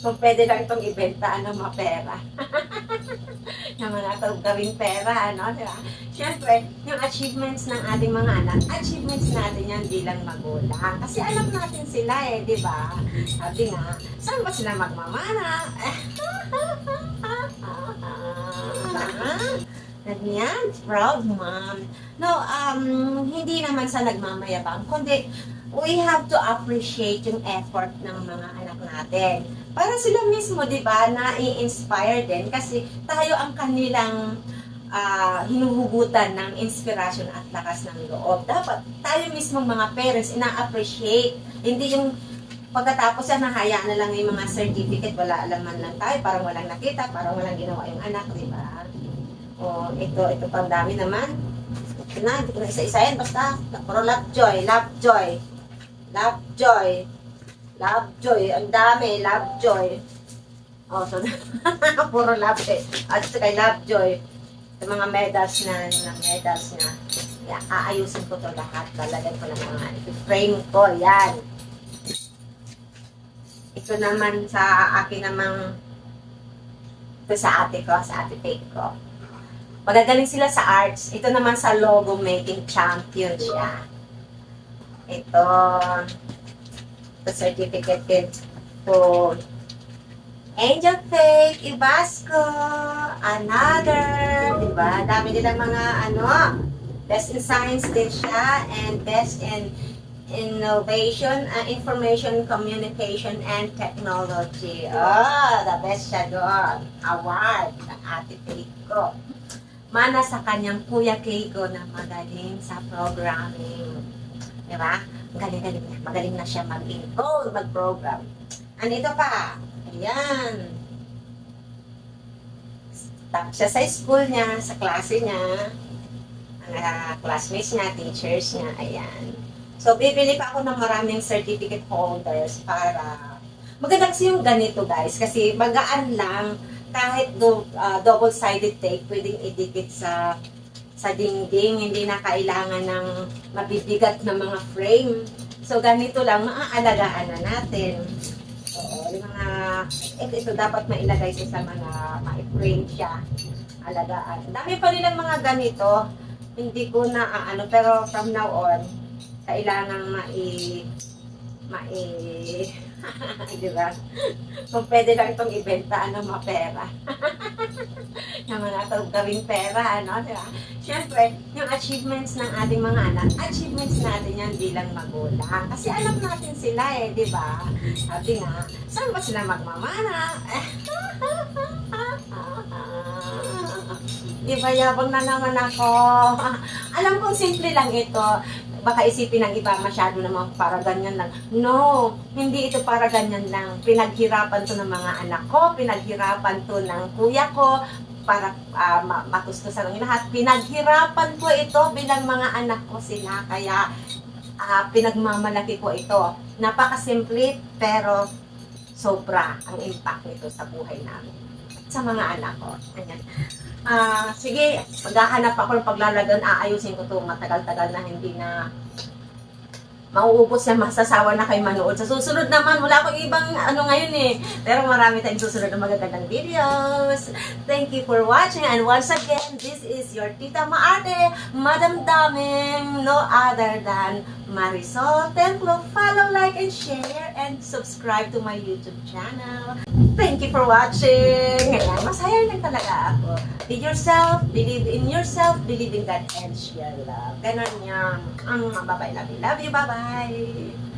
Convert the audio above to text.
Kung pwede lang itong ibenta, mga pera. Yung mga gawing pera, di ba? Siyempre, yung achievements ng ating mga anak, achievements natin yan bilang magulang. Kasi alam natin sila di ba? Sabi nga, saan ba sila magmamana? Ganyan, proud mom. No, hindi naman sa nagmamayabang, kundi we have to appreciate yung effort ng mga anak natin. Para sila mismo, di ba, na-i-inspire din kasi tayo ang kanilang hinuhugutan ng inspirasyon at lakas ng loob. Dapat tayo mismo mga parents ina-appreciate. Hindi yung pagkatapos yan, nahayaan na lang yung mga certificate, wala alaman lang tayo, parang walang nakita, parang walang ginawa yung anak, di ba? O, ito pang dami naman. Ito na, hindi ko na isa-isayan, basta, puro Lovejoy, Lovejoy. Lovejoy. Lovejoy. Ang dami. Lovejoy. Oh, so, puro Lovejoy. At kay Lovejoy, yung mga medals na. Yeah, aayusin ko to lahat. Talagyan ko ng mga frame ko. Yan. Ito naman sa akin namang ito sa ate ko, sa ate Faith ko. Magagaling sila sa arts. Ito naman sa logo making champion siya. Ito certificate din to Angel Faith Ibasco, another, diba? Dami nilang mga best in science din siya and best in innovation, information communication and technology. The best siya doon. Award ng ate Faith ko. Mana sa kanyang kuya Keiko na magaling sa programming. Diba? Magaling na siya mag-encode, mag-program. Andito pa. Ayan. Tapos siya sa school niya, sa klase niya, mga classmates niya, teachers niya, ayan. So, bibili pa ako ng maraming certificate holders para maganda kasi yung ganito, guys. Kasi magaan lang, kahit double-sided tape, pwedeng idikit sa dingding, hindi na kailangan ng mabibigat na mga frame. So, ganito lang, maaalagaan na natin. So, yung mga, ito dapat mailagay ko sa mga frame siya. Alagaan. Dami pa nilang mga ganito. Hindi ko na, pero from now on, kailangan diba? Kung pwede lang itong ibenta, mga pera. Yung mga gawing pera, diba? Siyempre, yung achievements ng ating mga anak, achievements natin yan bilang magulang. Kasi alam natin sila diba? Sabi nga, saan ba sila magmamana? Diba, yabang na naman ako. Alam kong simple lang ito. Baka isipin ng iba masyado naman para ganyan lang. No, hindi ito para ganyan lang. Pinaghirapan to ng mga anak ko, pinaghirapan to ng kuya ko, para matustusan ng lahat. Pinaghirapan ko ito bilang mga anak ko sila. Kaya pinagmamalaki ko ito. Napakasimple pero sobra ang impact nito sa buhay namin. Sa mga anak ko. Ayan. Sige, maghahanap ako ng paglalagan, aayusin ko ito matagal-tagal na hindi na mauubos na, masasawa na kayo manood. Sa susunod naman, wala akong ibang ngayon pero marami tayong susunod na magagandang videos. Thank you for watching and once again, this is your Tita Maarte, Madam Daming, no other than Marisol Templo. Follow, like, and share and subscribe to my YouTube channel. Thank you for watching. Ayan, masaya lang talaga ako. Be yourself, believe in yourself, believe in God, and share love. Ganon yan. Bye-bye, love you, bye-bye.